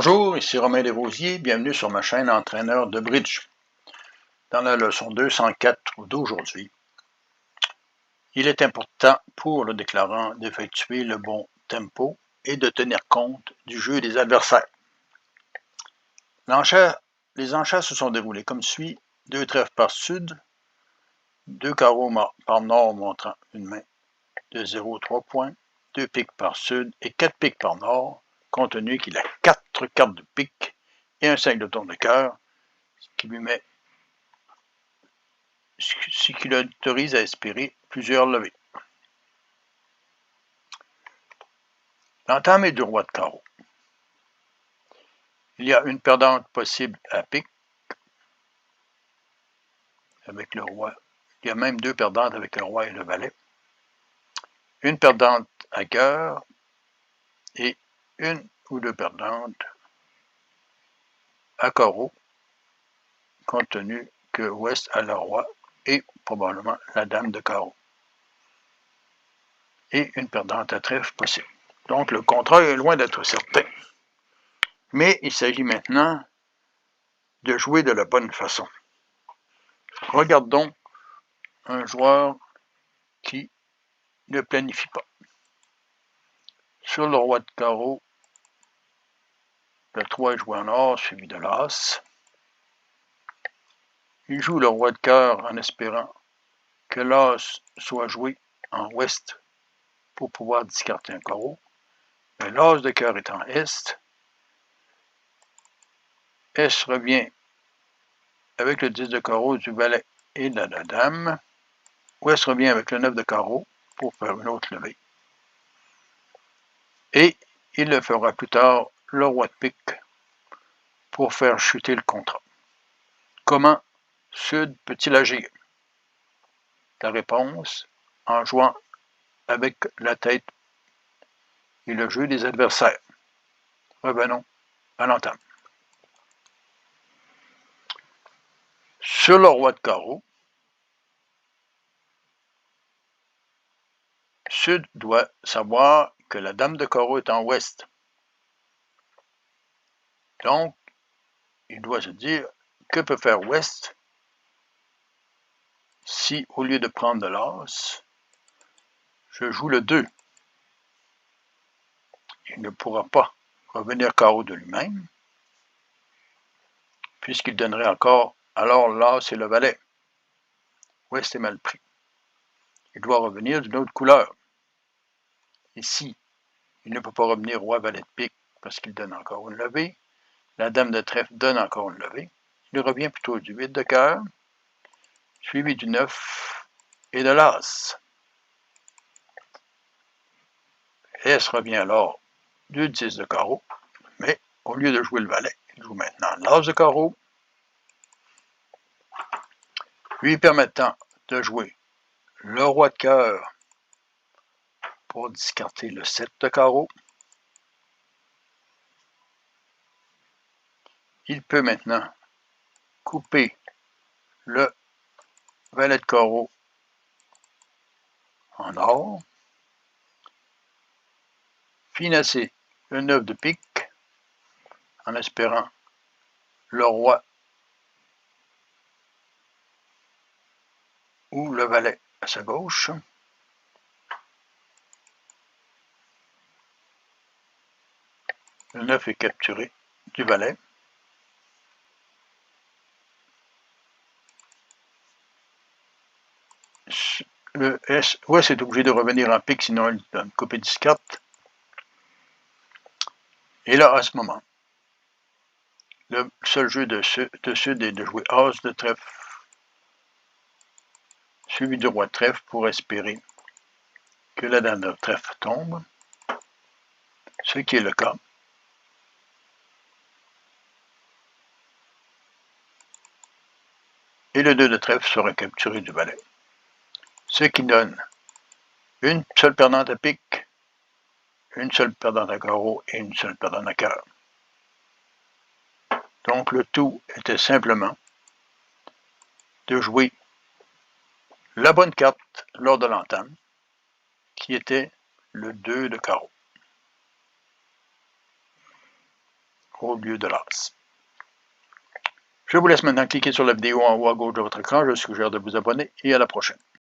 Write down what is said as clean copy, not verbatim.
Bonjour, ici Romain Desrosiers, bienvenue sur ma chaîne Entraîneur de Bridge. Dans la leçon 204 d'aujourd'hui, il est important pour le déclarant d'effectuer le bon tempo et de tenir compte du jeu des adversaires. Les enchères se sont déroulées comme suit: 2 trèfles par sud, 2 carreaux par nord montrant une main de 0,3 points, 2 piques par sud et 4 piques par nord, compte tenu qu'il a 4 cartes de pique et un 5 de tour de cœur, ce qui l'autorise à espérer plusieurs levées. L'entame est du roi de carreau. Il y a une perdante possible à pique avec le roi. Il y a même 2 perdantes avec le roi et le valet. Une perdante à cœur et une ou 2 perdantes à carreau, compte tenu que ouest a le roi et probablement la dame de carreau. Et une perdante à trèfle possible. Donc le contrat est loin d'être certain. Mais il s'agit maintenant de jouer de la bonne façon. Regardons un joueur qui ne planifie pas. Sur le roi de carreau, le 3 est joué en or, suivi de l'as. Il joue le roi de cœur en espérant que l'as soit joué en ouest pour pouvoir discarter un carreau. Mais l'as de cœur est en est. S revient avec le 10 de carreau du valet et de la dame. Ouest revient avec le 9 de carreau pour faire une autre levée. Et il le fera plus tard le roi de pique pour faire chuter le contrat. Comment Sud peut-il agir? La réponse, en jouant avec la tête et le jeu des adversaires. Revenons à l'entame. Sur le roi de carreau, Sud doit savoir que la dame de carreau est en ouest. Donc, il doit se dire, que peut faire ouest si, au lieu de prendre de l'as, je joue le 2? Il ne pourra pas revenir carreau de lui-même, puisqu'il donnerait encore alors l'as et le valet. Ouest est mal pris. Il doit revenir d'une autre couleur. Ici, il ne peut pas revenir roi valet de pique parce qu'il donne encore une levée. La dame de trèfle donne encore une levée. Il revient plutôt du 8 de cœur, suivi du 9 et de l'as. S revient alors du 10 de carreau, mais au lieu de jouer le valet, il joue maintenant l'as de carreau, lui permettant de jouer le roi de cœur pour discarter le 7 de carreau. Il peut maintenant couper le valet de carreau en or, financer le 9 de pique en espérant le roi ou le valet à sa gauche. Le 9 est capturé du valet. Le S, Ouest est obligé de revenir en pique, sinon il donne coupé 10 cartes. Et là, à ce moment, le seul jeu de Sud est de jouer As de trèfle, suivi du roi de trèfle pour espérer que la dame de trèfle tombe, ce qui est le cas. Et le 2 de trèfle sera capturé du valet, ce qui donne une seule perdante à pique, une seule perdante à carreau et une seule perdante à cœur. Donc le tout était simplement de jouer la bonne carte lors de l'entame, qui était le 2 de carreau. au lieu de l'as. Je vous laisse maintenant cliquer sur la vidéo en haut à gauche de votre écran. Je vous suggère de vous abonner et à la prochaine.